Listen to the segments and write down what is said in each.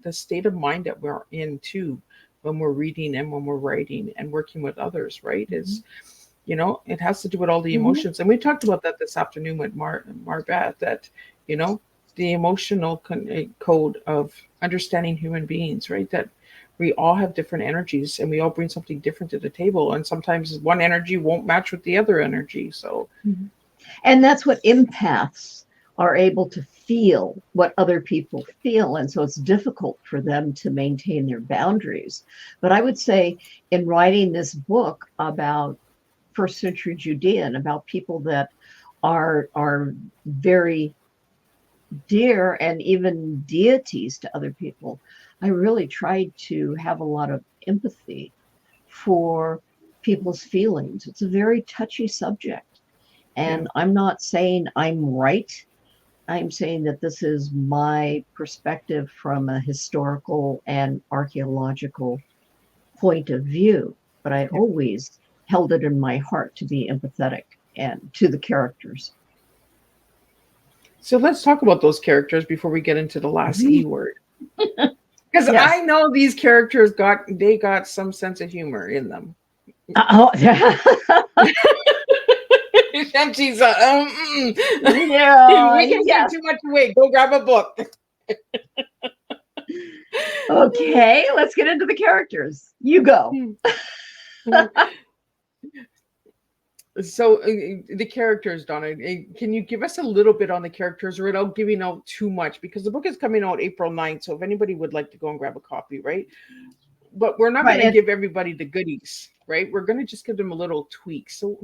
the state of mind that we're in too, when we're reading and when we're writing and working with others, right? Is, it has to do with all the Mm-hmm. emotions. And we talked about that this afternoon with Marbeth, that, you know, the emotional code of understanding human beings, right? That we all have different energies and we all bring something different to the table. And sometimes one energy won't match with the other energy. So, Mm-hmm. And that's what empaths are able to feel, what other people feel. And so it's difficult for them to maintain their boundaries. But I would say, in writing this book about first century Judea and about people that are very dear and even deities to other people, I really tried to have a lot of empathy for people's feelings. It's a very touchy subject. yeah. And I'm not saying I'm right. I'm saying that this is my perspective from a historical and archaeological point of view. But I Yeah. always held it in my heart to be empathetic and to the characters. So let's talk about those characters before we get into the last E word. Because Yes. I know these characters got some sense of humor in them. Oh, And she's yeah, we can give yes. too much away. Go grab a book. Okay, let's get into the characters. You go. So the characters, Donna, can you give us a little bit on the characters without giving out too much? Because the book is coming out April 9th. So if anybody would like to go and grab a copy, right? But we're not going Right. to give everybody the goodies, right? We're going to just give them a little tweak. So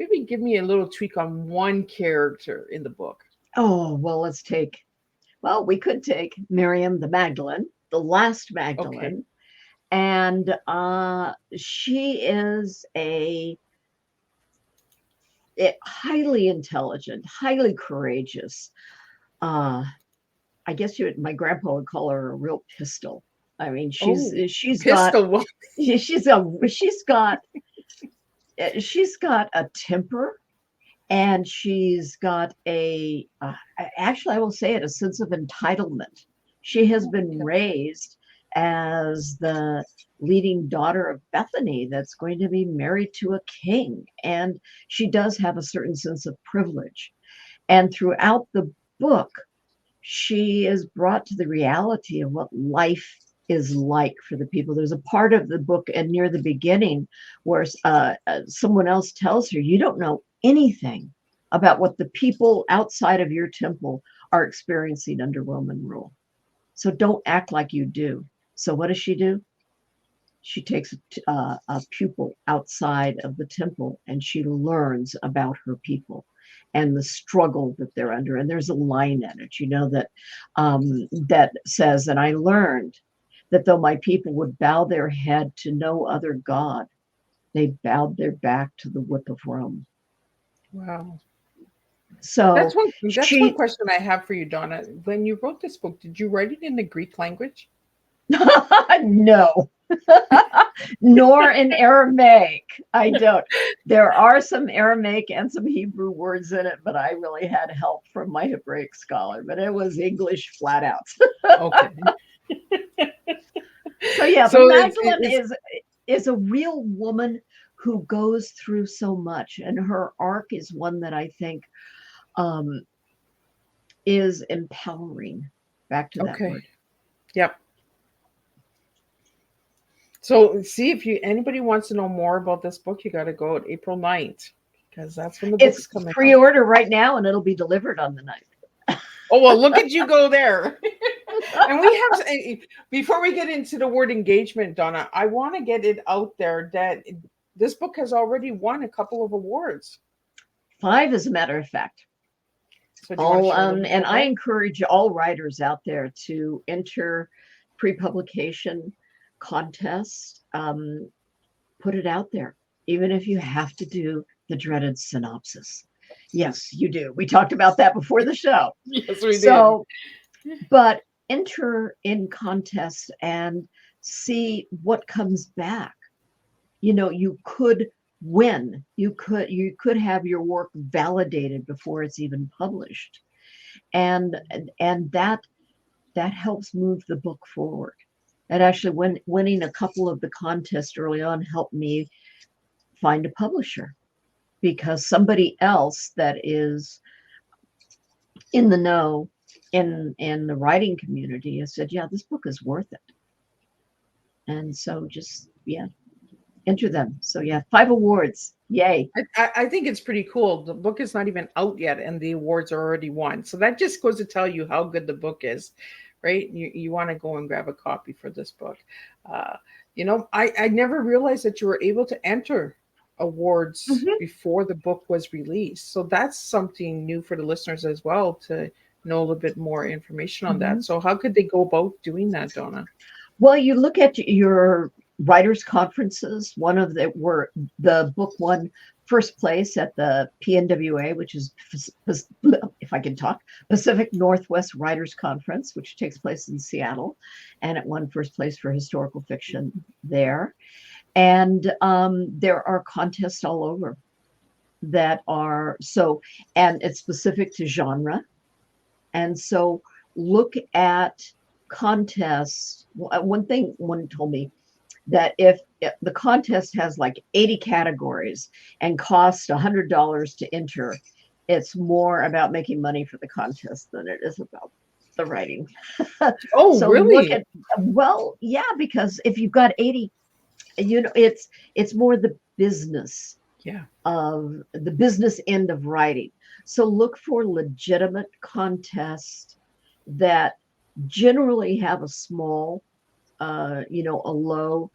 maybe give me a little tweak on one character in the book. Oh, well, we could take Miriam the Magdalene, the last Okay. Magdalene, and she is a highly intelligent, highly courageous. Uh, I guess my grandpa would call her a real pistol. I mean, Oh, she's got pistol. she's got a temper, and she's got actually, I will say it, a sense of entitlement. She has been raised as the leading daughter of Bethany that's going to be married to a king, and she does have a certain sense of privilege. And throughout the book, she is brought to the reality of what life is like for the people. There's a part of the book and near the beginning where someone else tells her, "You don't know anything about what the people outside of your temple are experiencing under Roman rule. So don't act like you do." So what does she do? She takes a pupil outside of the temple and she learns about her people and the struggle that they're under. And there's a line in it, that says, "And I learned that though my people would bow their head to no other God, they bowed their back to the whip of Rome." Wow. So That's one she, question I have for you, Donna. When you wrote this book, did you write it in the Greek language? no, nor in Aramaic. I don't. There are some Aramaic and some Hebrew words in it, but I really had help from my Hebraic scholar, but it was English flat out. Okay. So yeah, the So Magdalene it's is a real woman who goes through so much, and her arc is one that I think um, is empowering. Back to that okay. word. Yep. So see if you anybody wants to know more about this book, you got to go at April 9th because that's when the It's book's coming out. pre-order right now, and it'll be delivered on the 9th. Oh well, look at you go there. And we have before we get into the word engagement, Donna, I want to get it out there that this book has already won a couple of awards. 5, as a matter of fact. So do you want to share a little bit And about I that? encourage all writers out there to enter pre-publication contests. Put it out there, even if you have to do the dreaded synopsis. Yes, you do. We talked about that before the show. Yes, we did. So, but enter in contests and see what comes back. You could win. You could have your work validated before it's even published. And that that helps move the book forward. And actually, winning a couple of the contests early on helped me find a publisher, because somebody else that is in the know in the writing community has said, yeah, this book is worth it. And so just, yeah, enter them. So yeah, 5 awards. Yay. I think it's pretty cool. The book is not even out yet, and the awards are already won. So that just goes to tell you how good the book is, right? You want to go and grab a copy for this book. Uh, I never realized that you were able to enter awards Mhm. before the book was released. So that's something new for the listeners as well, to know a little bit more information on that. Mhm. So how could they go about doing that, Donna? Well, you look at your writers' conferences. One of the were the book won first place at the PNWA, which is, if I can talk, Pacific Northwest Writers Conference, which takes place in Seattle, and it won first place for historical fiction there. And there are contests all over that are so, and it's specific to genre. And so look at contests. One thing one told me, that if the contest has like 80 categories and costs $100 to enter, it's more about making money for the contest than it is about the writing. Oh, So look really? at, well, yeah, because if you've got 80, it's more the business Yeah. of the business end of writing. So look for legitimate contests that generally have a small, a low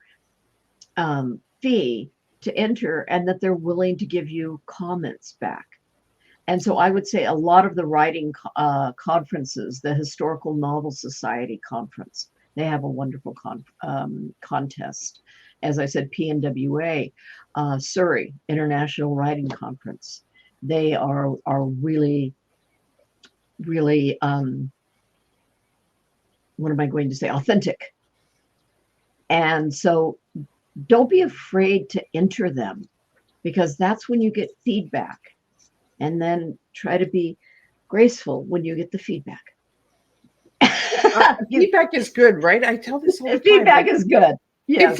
fee to enter, and that they're willing to give you comments back. And so I Okay. would say a lot of the writing conferences, the Historical Novel Society conference, they have a wonderful contest. As I said, PNWA, Surrey International Writing Conference, they are really, really, what am I going to say, authentic. And so don't be afraid to enter them, because that's when you get feedback. And then try to be graceful when you get the feedback. you, Feedback is good, right? I tell this all the time. feedback Like, is good. if Yes.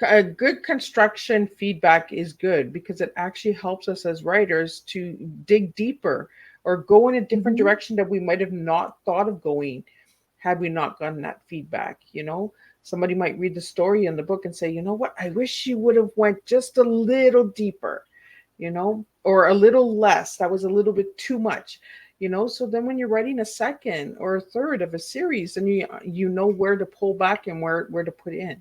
a good construction feedback is good, because it actually helps us as writers to dig deeper or go in a different Mhm. direction that we might have not thought of going had we not gotten that feedback. Somebody might read the story in the book and say, you know what, I wish you would have went just a little deeper, or a little less. That was a little bit too much. So then when you're writing a second or a third of a series, then you know where to pull back and where to put in.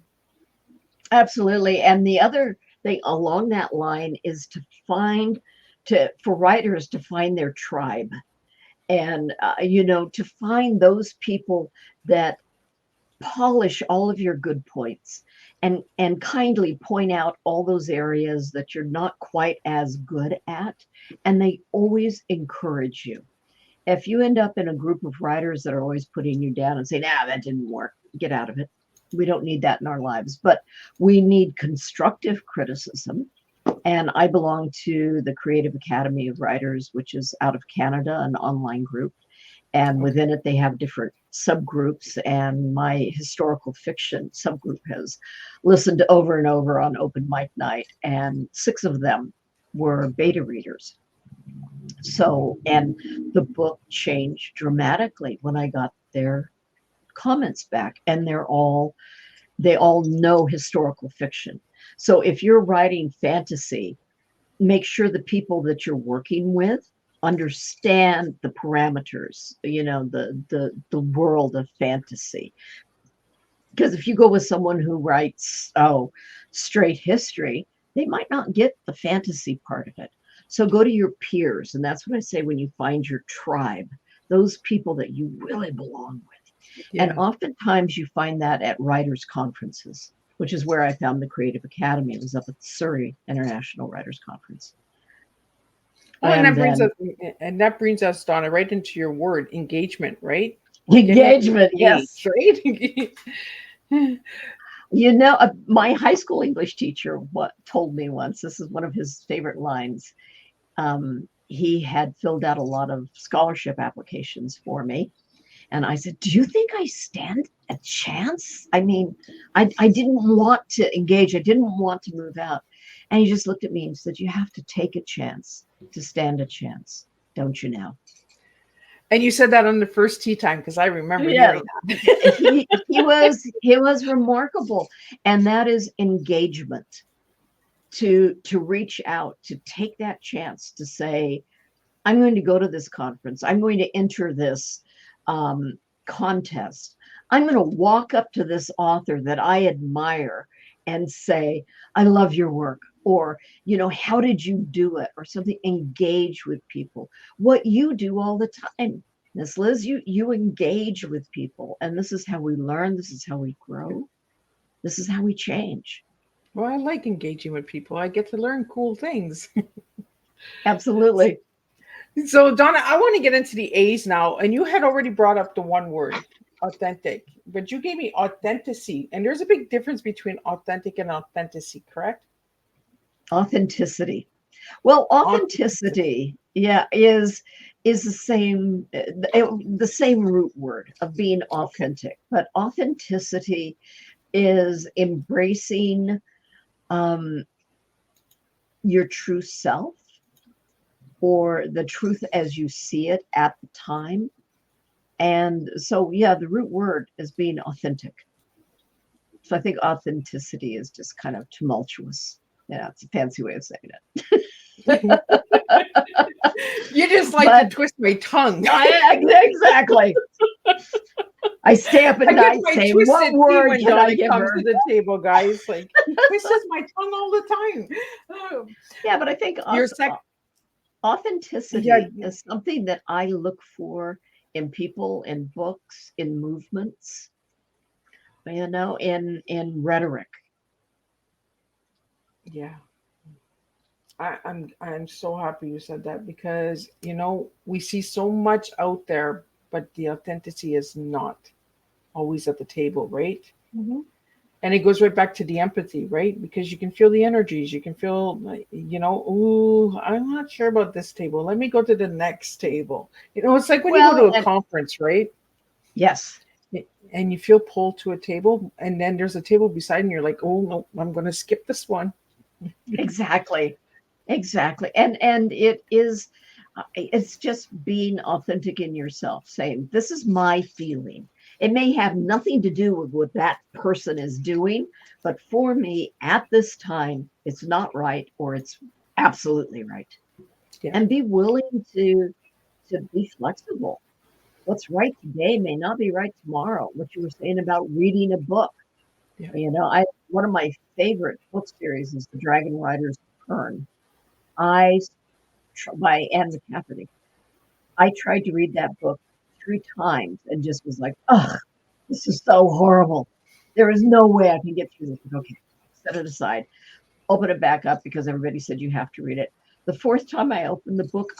Absolutely. And the other thing along that line is for writers to find their tribe, and to find those people that polish all of your good points, and kindly point out all those areas that you're not quite as good at, and they always encourage you. If you end up in a group of writers that are always putting you down and saying, that didn't work, get out of it. We don't need that in our lives, but we need constructive criticism. And I belong to the Creative Academy of Writers, which is out of Canada, an online group. And Okay. within it, they have different subgroups. And my historical fiction subgroup has listened over and over on open mic night, and 6 of them were beta readers. So, and the book changed dramatically when I got their comments back, and they all know historical fiction. So if you're writing fantasy, make sure the people that you're working with understand the parameters, the world of fantasy. Because if you go with someone who writes straight history, they might not get the fantasy part of it. So go to your peers, and that's what I say, when you find your tribe, those people that you really belong with. And Yeah. oftentimes you find that at writers' conferences, which is where I found the Creative Academy. It was up at the Surrey International Writers Conference. Oh, and And then that brings us, Donna, right into your word engagement, right? Getting engagement, engaged, yes. right? My high school English teacher told me once, this is one of his favorite lines. He had filled out a lot of scholarship applications for me. And I said, do you think I stand a chance? I mean, I didn't want to engage. I didn't want to move out. And he just looked at me and said, you have to take a chance to stand a chance. Don't you now? And you said that on the first tea time, because I remember Yeah, hearing that. he was remarkable. And that is engagement, to reach out, to take that chance to say, I'm going to go to this conference. I'm going to enter this contest. I'm going to walk up to this author that I admire and say, I love your work. Or, how did you do it? Or something. Engage with people. What you do all the time, Miss Liz, you engage with people. And this is how we learn. This is how we grow. This is how we change. Well, I like engaging with people. I get to learn cool things. Absolutely. So, Donna, I want to get into the A's now. And you had already brought up the one word, authentic, but you gave me authenticity. And there's a big difference between authentic and authenticity, correct? Authenticity. Well, Authenticity. authenticity, yeah, is the same root word of being authentic, but authenticity is embracing um, your true self, or the truth as you see it at the time. And so, yeah, the root word is being authentic. So I think authenticity is just kind of tumultuous. Yeah, it's a fancy way of saying it. You just like to But twist my tongue. exactly. I stay up at I get night my saying, what twisted tea word when can I Donna give comes her? to the table, guys. Like, he twists my tongue all the time. Oh, Yeah, but I think Your sec, yeah, authenticity is something that I look for in people, in books, in movements, in rhetoric. yeah. I'm so happy you said that, because we see so much out there, but the authenticity is not always at the table, right? Mhm. And it goes right back to the empathy, right? Because you can feel the energies. You can feel, ooh, I'm not sure about this table. Let me go to the next table. It's like when you go to Well, a and conference, right? yes, And you feel pulled to a table, and then there's a table beside, and you're like, oh no, I'm going to skip this one. exactly. Exactly. And it's just being authentic in yourself, saying, this is my feeling. It may have nothing to do with what that person is doing, but for me at this time, it's not right, or it's absolutely right. Yeah, And be willing to be flexible. What's right today may not be right tomorrow. What you were saying about reading a book. yeah. I one of my favorite book series is The Dragon Riders of Pern. I by Anne McCafferty. I tried to read that book 3 times and just was like, "Ugh, this is so horrible. There is no way I can get through this." Okay, set it aside, open it back up because everybody said you have to read it. The fourth time I opened the book,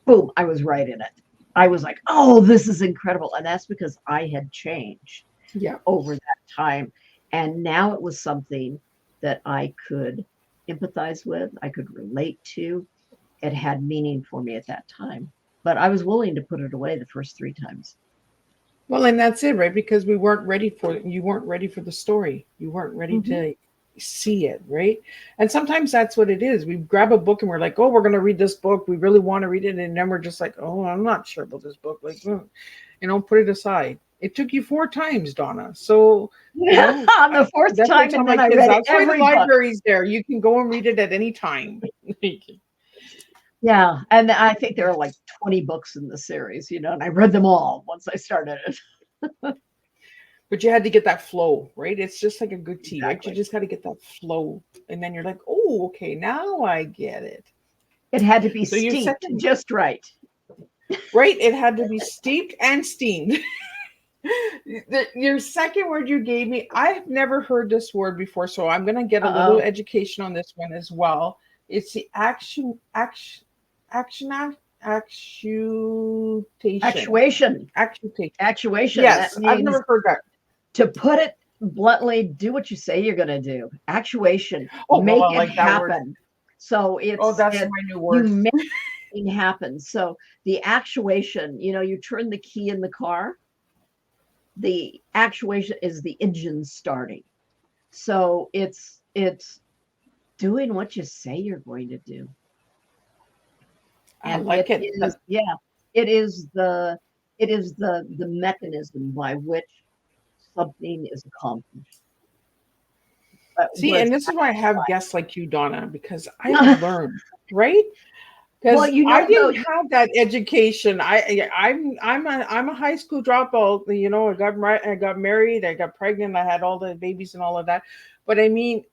boom, I was right in it. I was like, "Oh, this is incredible," and that's because I had changed Yeah. over that time, and now it was something that I could empathize with, I could relate to. It had meaning for me at that time. But I was willing to put it away the first 3 times. Well, and that's it, right? Because you weren't ready for the story. You weren't ready Mhm. to see it, right? And sometimes that's what it is. We grab a book and we're like, oh, we're going to read this book. We really want to read it. And then we're just like, oh, I'm not sure about this book. Like, put it aside. It took you 4 times, Donna. So, On the fourth that's what I time, tell and my then I kids. read That's why the every book. library's there. You can go and read it at any time. Yeah, and I think there are like 20 books in the series, and I read them all once I started it. But you had to get that flow, right? It's just like a good tea, right? You Exactly. just got to get that flow. And then you're like, oh, okay, now I get it. It had to be So your steeped second, just right. right? It had to be steeped and steamed. Your second word you gave me, I've never heard this word before, so I'm going to get a little Uh-oh. education on this one as well. It's the action, actuation, Actuation. actuation. Actuation. That Yes, I've means, never heard that. to put it bluntly, do what you say you're going to do. Actuation. Oh, well, Make I it like that word. happen. So Oh, it's that's it, my new you word. thing happens. So the actuation, you turn the key in the car, the actuation is the engine starting. So it's doing what you say you're going to do. I And like it it. is, yeah, it is the mechanism by which something is accomplished. See, Where it's and this is why I have guests like you, Donna, because I have actually, learned, right? well, Because I though, didn't have that education. I'm a high school dropout. I got married, I got pregnant, I had all the babies and all of that. But I mean,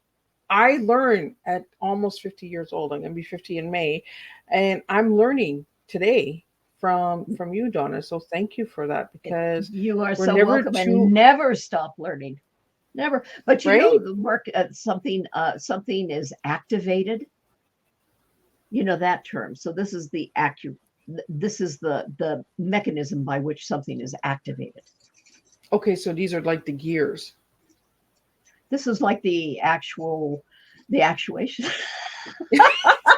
I learned at almost 50 years old. I'm going to be 50 in May, and I'm learning today from you, Donna. So thank you for that, because you are we're so never welcome, too and never stop learning. Never. But right. the work something is activated. You know that term. So this is the mechanism by which something is activated. Okay, so these are like the gears. This is like the actuation.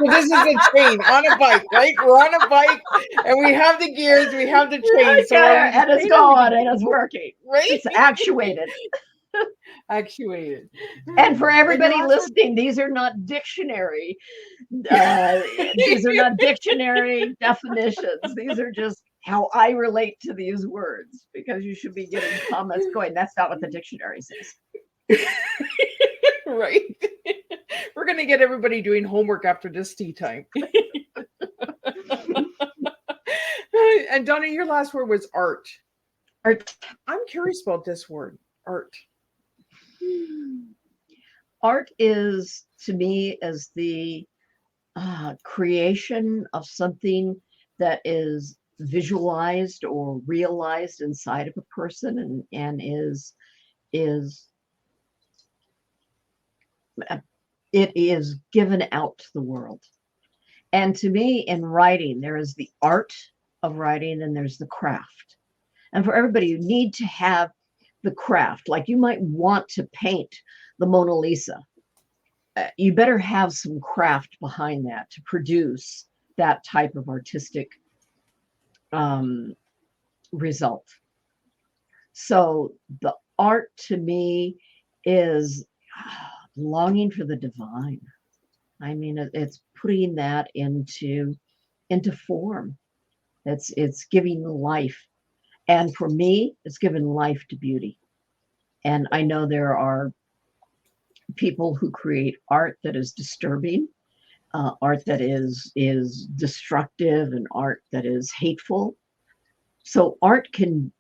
So this is a train on a bike, right? We're on a bike and we have the gears, we have the chain. So are we the And it's chain or are we going the and it's gear? working. Right? It's actuated. Actuated. And for And your everybody last word, listening, uh, these are not dictionary definitions. These are just how I relate to these words, because you should be getting comments going, that's not what the dictionary says. right? We're gonna get everybody doing homework after this tea time. And Donna, your last word was art. Art, I'm curious about this word, art. art is to me as the creation of something that is visualized or realized inside of a person, and is it is given out to the world. And to me, in writing, there is the art of writing and there's the craft. And for everybody, you need to have the craft. Like you might want to paint the Mona Lisa. You better have some craft behind that to produce that type of artistic um, result. So the art to me is longing for the divine. I mean, it's putting that into form. It's giving life, and for me, it's given life to beauty. And I know there are people who create art that is disturbing, art that is destructive, and art that is hateful. So art can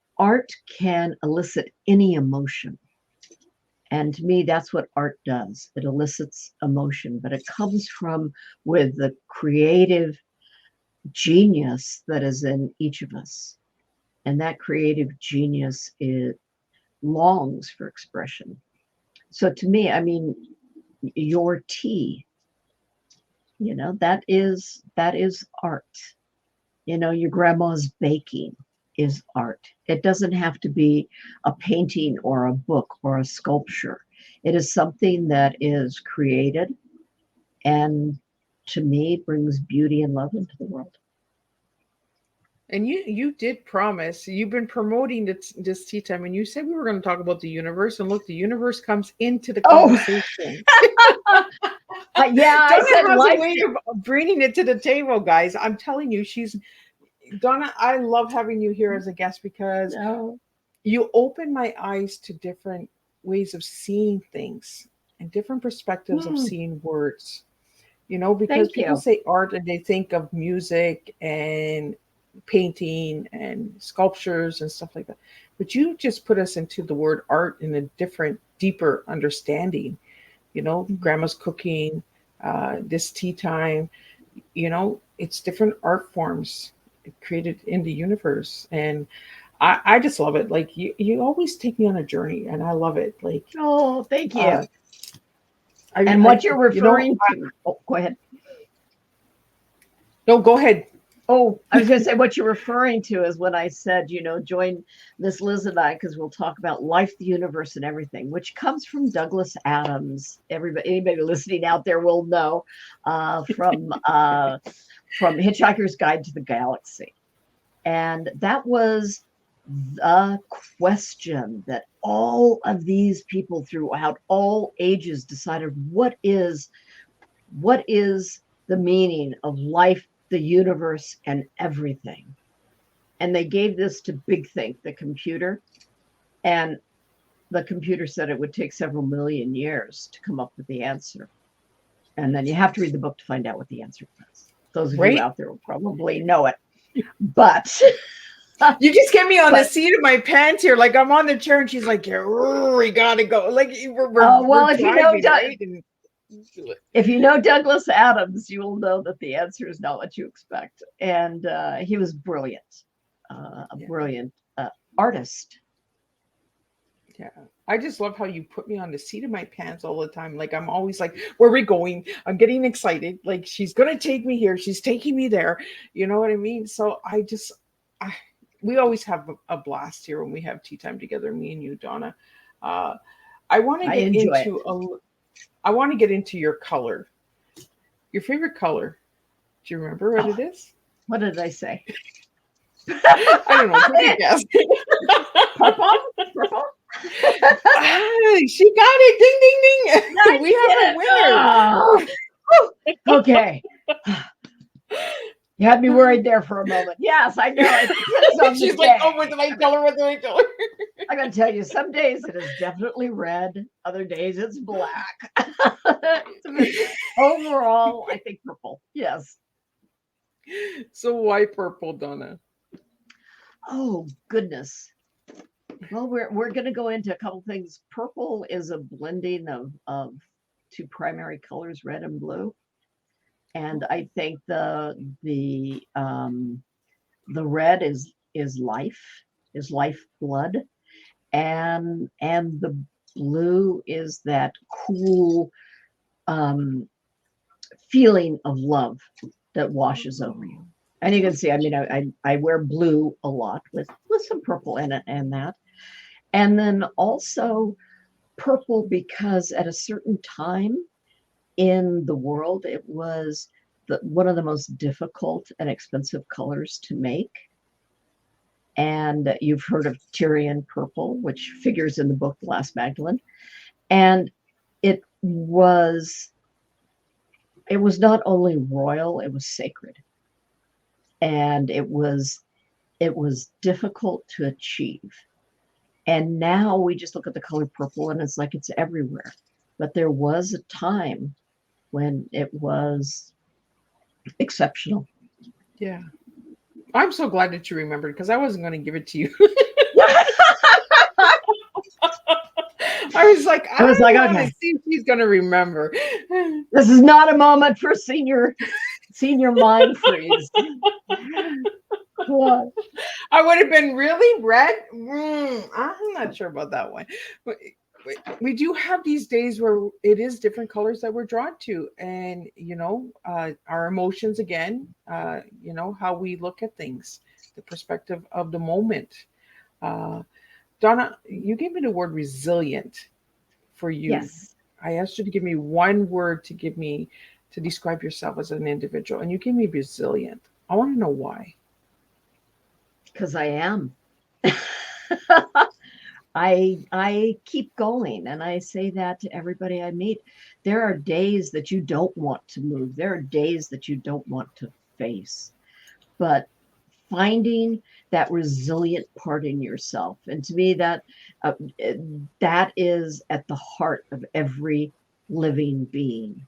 elicit any emotion. And to me, that's what art does. It elicits emotion, but it comes from with the creative genius that is in each of us. And that creative genius, it longs for expression. So to me, I mean, your tea, that is art. Your grandma's baking is art. It doesn't have to be a painting or a book or a sculpture. It is something that is created and to me brings beauty and love into the world. And you did promise. You've been promoting this tea time, and you said we were going to talk about the universe. And look, the universe comes into the Oh, conversation. yeah, I said Donna has a life. way of bringing it to the table, guys. I'm telling you, she's Donna. I love having you here as a guest because No. you open my eyes to different ways of seeing things and different perspectives of Hmm, seeing words. Because thank people you. say art and they think of music and painting and sculptures and stuff like that. But you just put us into the word art in a different, deeper understanding. Grandma's cooking, this tea time, it's different art forms created in the universe. And I just love it. Like you always take me on a journey and I love it. Like, Oh, thank uh, you. And I what you're referring to, oh, go ahead. no, go ahead. Oh, I was going to say what you're referring to is when I said, join Miss Liz and I because we'll talk about life, the universe, and everything, which comes from Douglas Adams. Anybody listening out there will know from from Hitchhiker's Guide to the Galaxy. And that was the question that all of these people throughout all ages decided, what is the meaning of life, the universe, and everything? And they gave this to Big Think, the computer, and the computer said it would take several million years to come up with the answer. And then you have to read the book to find out what the answer was. Those of you out there will probably know it. But you just get me on the seat of my pants here. Like I'm on the chair and she's like, we gotta go. Like we're if driving, if you know Douglas Adams, you will know that the answer is not what you expect. And he was brilliant, brilliant artist. Yeah. I just love how you put me on the seat of my pants all the time. Like I'm always like, where are we going? I'm getting excited. Like she's going to take me here. She's taking me there. You know what I mean? So we always have a blast here when we have tea time together, me and you, Donna. I want to get into your color. Your favorite color. Do you remember what it is? What did I say? I don't know. Take a guess. Purple? She got it. Ding, ding, ding. We have a winner. Okay. You had me worried there for a moment. Yes, I know. She's like, what do I tell her? What do I tell her? I'm going to tell you, some days it is definitely red. Other days it's black. Overall, I think purple. Yes. So why purple, Donna? Oh, goodness. Well, we're going to go into a couple things. Purple is a blending of two primary colors, red and blue. And I think the red is life blood, and the blue is that cool feeling of love that washes over you. And you can see, I mean, I wear blue a lot with some purple in it and that. And then also purple, because at a certain time in the world, it was one of the most difficult and expensive colors to make. And you've heard of Tyrian purple, which figures in the book The Last Magdalene. And it was not only royal, it was sacred. And it was difficult to achieve. And now we just look at the color purple and it's like it's everywhere. But there was a time when it was exceptional. Yeah. I'm so glad that you remembered, because I wasn't going to give it to you. I was like, okay, see if he's going to remember. This is not a moment for senior mind freeze. What? I would have been really red. I'm not sure about that one. But we do have these days where it is different colors that we're drawn to, and our emotions again, how we look at things, the perspective of the moment. Donna, you gave me the word resilient for you. Yes. I asked you to give me one word to describe yourself as an individual, and you gave me resilient. I want to know why. Because I am. I keep going, and I say that to everybody I meet. There are days that you don't want to move. There are days that you don't want to face. But finding that resilient part in yourself, and to me that is at the heart of every living being.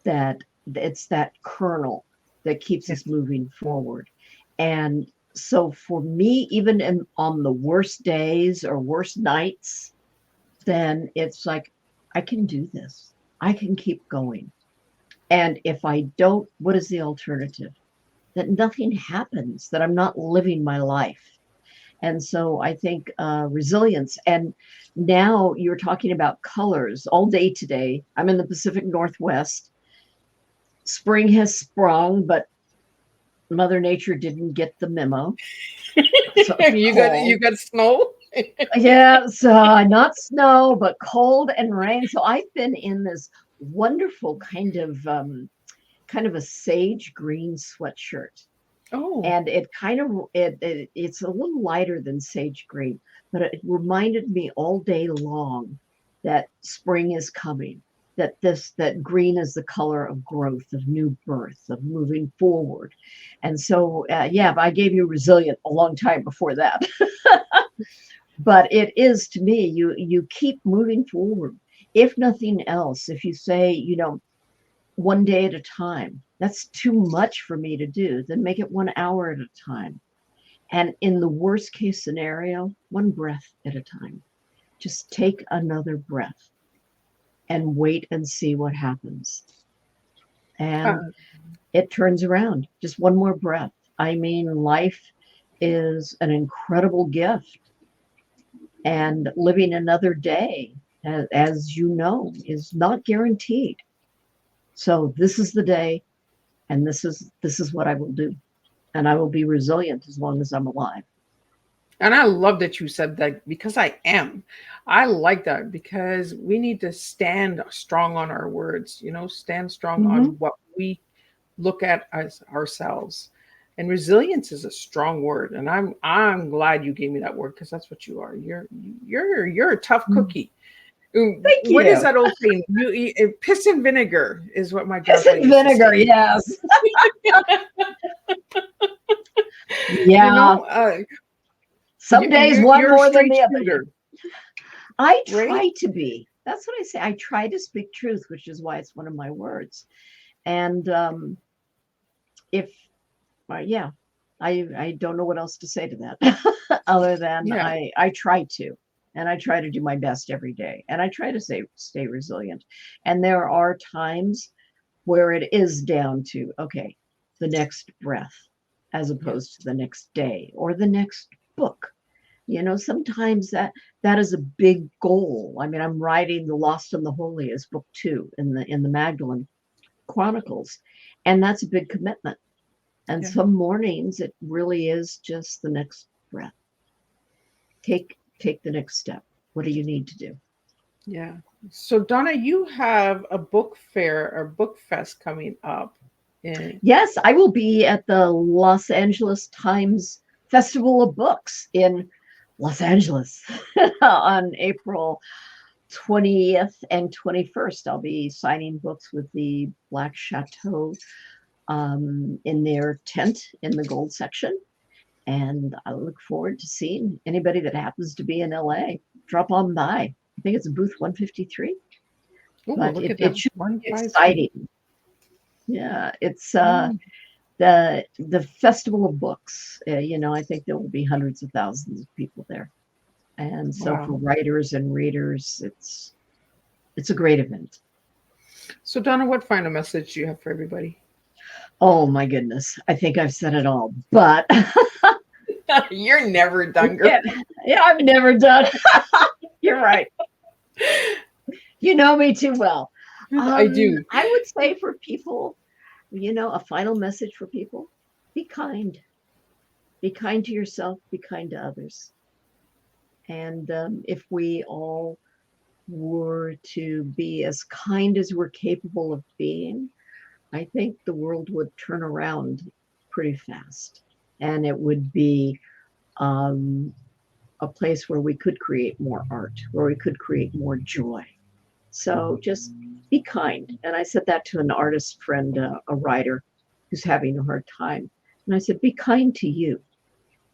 That it's that kernel that keeps us moving forward. And so for me, even on the worst days or worst nights, then it's like, I can do this. I can keep going. And if I don't, what is the alternative? That nothing happens, that I'm not living my life. And so I think resilience. And now you're talking about colors all day today. I'm in the Pacific Northwest. Spring has sprung, but Mother Nature didn't get the memo. So you got snow? Yeah, so not snow, but cold and rain. So I've been in this wonderful kind of kind of a sage green sweatshirt. Oh, And it's a little lighter than sage green, but it reminded me all day long that spring is coming, that green is the color of growth, of new birth, of moving forward. And so yeah, I gave you resilient a long time before that. But it is, to me, you keep moving forward. If nothing else, if you say, one day at a time, that's too much for me to do, then make it 1 hour at a time. And in the worst case scenario, one breath at a time. Just take another breath and wait and see what happens. uh, And it turns around. Just one more breath. I mean, life is an incredible gift. And living another day, as you know, is not guaranteed. So this is the day, and this is what I will do. And I will be resilient as long as I'm alive. and I love that you said that because I am. I like that because we need to stand strong on our words, stand strong on Mm-hmm. what we look at as ourselves. And resilience is a strong word, and I'm glad you gave me that word because that's what you are. You're a tough cookie. Thank What is you. that old saying? You eat piss and vinegar is what my Piss grandpa and used to vinegar, say. yes. You Yeah. know, uh, Some days one you're a more than straight the other. shooter, I right? try to be. That's what I say. I try to speak truth, which is why it's one of my words. And if, yeah, I don't know what else to say to that other than Yeah. I try to. And I try to do my best every day. And I try to stay resilient. And there are times where it is down to, okay, the next breath, as opposed to the next day or the next book. Sometimes that is a big goal. I mean, I'm writing The Lost and the Holy as book 2 in the Magdalene Chronicles, and that's a big commitment. And Yeah. some mornings it really is just the next breath. Take the next step. What do you need to do? Yeah. So Donna, you have a book fair or book fest coming up. In, Yes, I will be at the Los Angeles Times Festival of Books in Los Angeles on April 20th and 21st. I'll be signing books with the Black Chateau in their tent in the gold section. And I look forward to seeing anybody that happens to be in LA. Drop on by. I think it's booth 153, oh, but look at it that. should be 153. exciting. Yeah, it's Mm, the Festival of Books. I think there will be hundreds of thousands of people there. And so for wow. writers and readers, it's a great event. So Donna, what final message do you have for everybody? Oh my goodness. I think I've said it all. But You're never done, girl. yeah, yeah, I've never done. You're right. You know me too well. I do. I would say for people, a final message for people, be kind. Be kind to yourself, be kind to others. And if we all were to be as kind as we're capable of being, I think the world would turn around pretty fast. And it would be um, a place where we could create more art, where we could create more joy. So just be kind. And I said that to an artist friend, a writer who's having a hard time. And I said, be kind to you.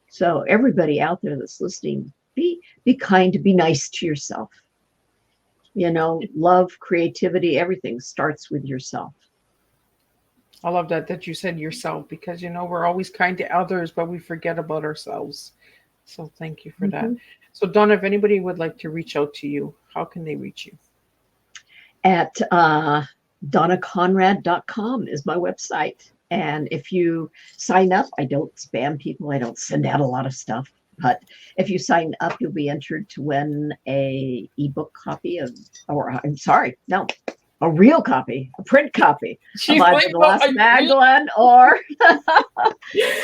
So everybody out there that's listening, be kind, be nice to yourself. Love, creativity, everything starts with yourself. I love that you said yourself because we're always kind to others, but we forget about ourselves. So thank you for that. Mm-hmm. So Donna, if anybody would like to reach out to you, how can they reach you? At donnaconrad.com is my website. And if you sign up, I don't spam people. I don't send out a lot of stuff. But if you sign up, you'll be entered to win a ebook copy or I'm sorry, no, a real copy, a print copy of She's either like, The well, Lost Magdalene or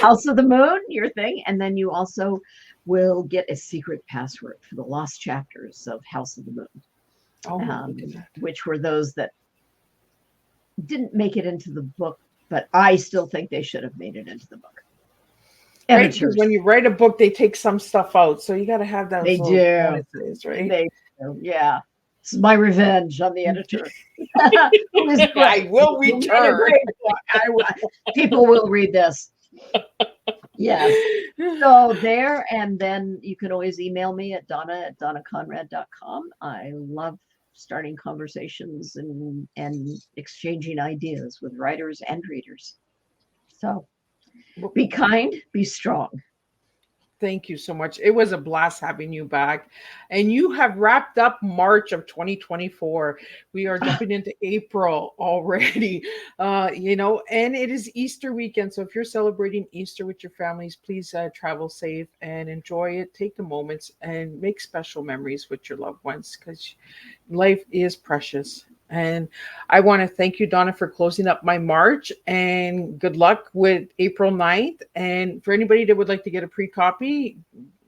House of the Moon, your thing. And then you also will get a secret password for the lost chapters of House of the Moon, oh, look at that. which were those that didn't make it into the book but I still think they should have made it into the book. Right, because Editors, when you write a book, they take some stuff out, so you got to have they those little do. bonuses, right? They do. Yeah. It's my revenge on the editor. Who is great. I will You made a return. great book. People will read this. Yes. So there, and then you can always email me at donna@donnaconrad.com. I love starting conversations and exchanging ideas with writers and readers. So be kind, be strong. Thank you so much. It was a blast having you back. And you have wrapped up March of 2024. We are jumping into April already. And it is Easter weekend. So if you're celebrating Easter with your families, please travel safe and enjoy it. Take the moments and make special memories with your loved ones, because life is precious. And I want to thank you, Donna, for closing up my March, and good luck with April 9th. And for anybody that would like to get a pre-copy,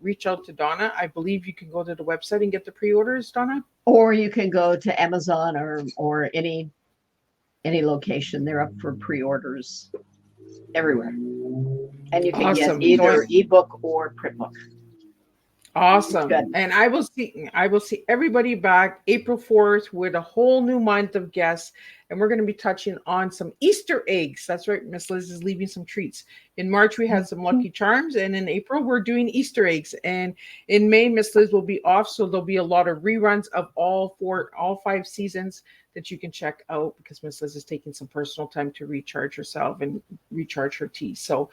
reach out to Donna. I believe you can go to the website and get the pre-orders, Donna. Or you can go to Amazon or any location. They're up for pre-orders everywhere. And you can get Awesome. either ebook or print book. Awesome. Good. And I will see everybody back April 4th with a whole new month of guests. And we're going to be touching on some Easter eggs. That's right. Miss Liz is leaving some treats. In March, we had some Lucky Charms. And in April, we're doing Easter eggs. And in May, Miss Liz will be off. So there'll be a lot of reruns of all 5 seasons that you can check out, because Miss Liz is taking some personal time to recharge herself and recharge her tea. So,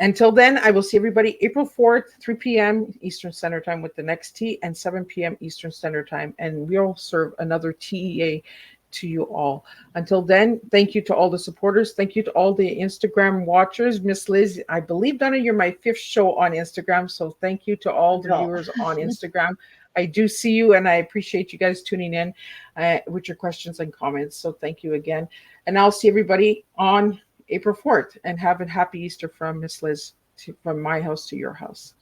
until then, I will see everybody April 4th, 3 p.m. Eastern Standard Time with the next tea, and 7 p.m. Eastern Standard Time. And we'll serve another TEA to you all. Until then, thank you to all the supporters. Thank you to all the Instagram watchers. Miss Liz, I believe, Donna, you're my 5th show on Instagram. So thank you to all the viewers on Instagram. I do see you, and I appreciate you guys tuning in with your questions and comments. So thank you again. And I'll see everybody on April 4th, and have a happy Easter from Miss Liz, from my house to your house.